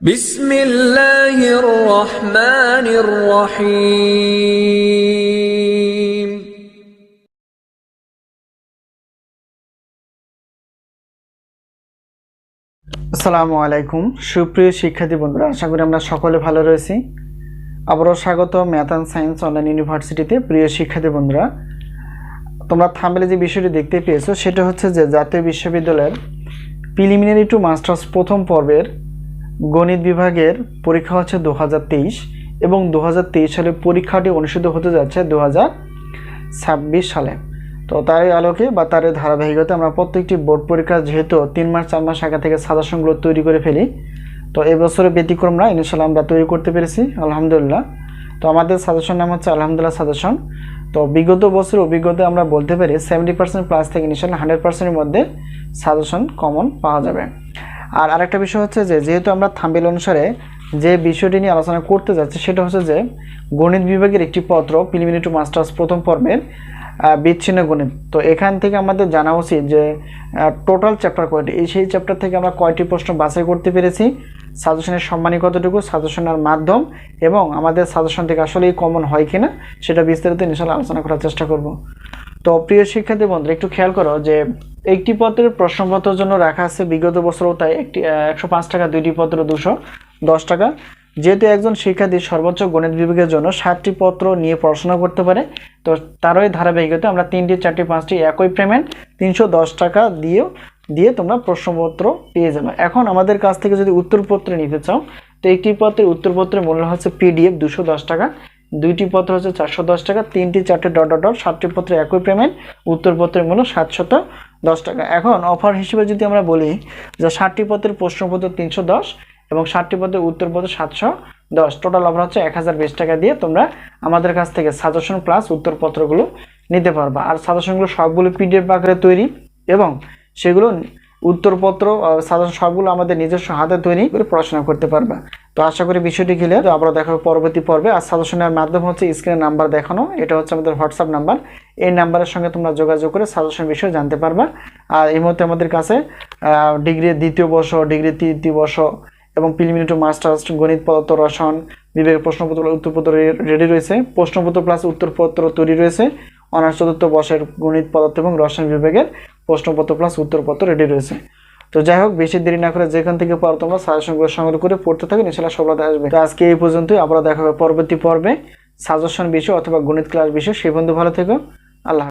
بسم الله الرحمن الرحيم আসসালামু আলাইকুম সুপ্রিয় শিক্ষার্থী বন্ধুরা, আশা করি আমরা সকলে ভালো রয়েছি। আবারও স্বাগত ম্যাথ অ্যান্ড সায়েন্স অনলাইন ইউনিভার্সিটিতে। প্রিয় শিক্ষার্থী বন্ধুরা, তোমরা থাম্বনেলে যে বিষয়টি দেখতে পেয়েছো সেটা হচ্ছে যে জাতীয় বিশ্ববিদ্যালয়ের প্রিলিমিনারি টু মাস্টার্স প্রথম পর্বের গণিত বিভাগের পরীক্ষা হচ্ছে 2023 এবং 2023 সালে পরীক্ষাটি অনুষ্ঠিত হতে যাচ্ছে 2026 সালে। তো তারই আলোকে বা তার ধারাবাহিকতা আমরা প্রত্যেকটি বোর্ড পরীক্ষা যেহেতু 3 মাস 4 মাস আগে থেকে সাজেশনগুলো তৈরি করে ফেলি, তো এবছরে ব্যতিক্রম না, ইনশাআল্লাহ আমরা তৈরি করতে পেরেছি আলহামদুলিল্লাহ। তো আমাদের সাজেশন নাম হচ্ছে আলহামদুলিল্লাহ সাজেশন। তো বিগত বছরের অভিজ্ঞতা আমরা বলতে পারি 70% প্লাস থেকে ইনশাআল্লাহ 100%-এর মধ্যে সাজেশন কমন পাওয়া যাবে। আর আরেকটা বিষয় হচ্ছে যে যেহেতু আমরা থাম্বনেল অনুসারে যে বিষয়টি নিয়ে আলোচনা করতে যাচ্ছি সেটা হচ্ছে যে গণিত বিভাগের একটি পত্র প্রিলিমিনারি টু মাস্টার্স প্রথম পর্বের বিচ্ছিন্ন গণিত। তো এখান থেকে আমাদের জানা উচিত যে টোটাল চ্যাপ্টার কয়টি, সেই চ্যাপ্টার থেকে আমরা কয়টি প্রশ্ন বাছাই করতে পেরেছি, সাজেশনের সম্মানী কতটুকু, সাজেশনের মাধ্যম এবং আমাদের সাজেশন থেকে আসলেই কমন হয় কিনা সেটা বিস্তারিত ইনশাআল্লাহ আলোচনা করার চেষ্টা করব। তো প্রিয় শিক্ষার্থী বন্ধুরা, একটু খেয়াল করো যে একটি পত্রের প্রশ্নপত্রের জন্য রাখা আছে বিগত বছরও তাই 105 টাকা, দুইটি পত্র 210 টাকা। যেহেতু একজন শিক্ষার্থী সর্বোচ্চ গণিত বিভাগের জন্য 7টি পত্র নিয়ে পড়াশোনা করতে পারে, তো তারই ধারাবাহিকতা আমরা 3টি 4টি 5টি একই পেমেন্ট 310 টাকা দিয়ে তোমরা প্রশ্নপত্র পেয়ে যাবে। এখন আমাদের কাছ থেকে যদি উত্তরপত্র নিতে চাও, তো একটি পত্রের উত্তরপত্রের মূল্য হচ্ছে PDF 210 টাকা, দুইটি পত্র হচ্ছে 410 টাকা, 3টি 4টি ... 7টি পত্র একই পেমেন্ট, উত্তরপত্রের মূল্য 710 টাকা। এখন অফার হিসেবে যদি আমরা বলি যে 7টি পত্রের প্রশ্নপত্র 310 এবং 7টি পত্রের উত্তরপত্র 710, টোটাল অফার হচ্ছে 1020 টাকা দিয়ে তোমরা আমাদের কাছ থেকে সাজেশন প্লাস উত্তরপত্রগুলো নিতে পারবা। আর সাজেশনগুলো সবগুলো PDF আকারে তৈরি এবং সেগুলো উত্তরপত্র সাজেশন সবগুলো আমাদের নিজস্ব হাতে তৈরি করে পড়াশোনা করতে পারবা। তো আশা করি বিষয়টি ক্লিয়ার। তো আবার দেখা হবে পরবর্তী পর্বে। আর সাজেশনের মাধ্যম হচ্ছে স্ক্রিনে নাম্বার দেখানো, এটা হচ্ছে আমাদের হোয়াটসঅ্যাপ নাম্বার। এই নাম্বারের সঙ্গে তোমরা যোগাযোগ করে সাজেশন বিষয়ে জানতে পারবা। আর এই মুহূর্তে আমাদের কাছে ডিগ্রি দ্বিতীয় বর্ষ, ডিগ্রি তৃতীয় বর্ষ এবং প্রিলিমিনারি টু মাস্টার্স গণিত পদার্থ রসায়ন বিভাগের প্রশ্নপত্র উত্তরপত্র রেডি রয়েছে, প্রশ্নপত্র প্লাস উত্তরপত্র তৈরি রয়েছে। অনার্স চতুর্থ বর্ষের গণিত পদার্থ এবং রসায়ন বিভাগের প্রশ্নপত্র প্লাস উত্তরপত্র রেডি রয়েছে। তো যাই হোক, বেশি দেরি না করে যেখান থেকে পারো তোমরা সাজেশনগুলো সংগ্রহ করে পড়তে থাকো, ইনশাআল্লাহ সফলতা আসবে। তো আজকে এই পর্যন্তই, আবার দেখা হবে পরবর্তী পর্বে সাজেশন বিষয় অথবা গণিত ক্লাস বিষয়। সেই বন্ধু ভালো থেকো, আল্লাহ।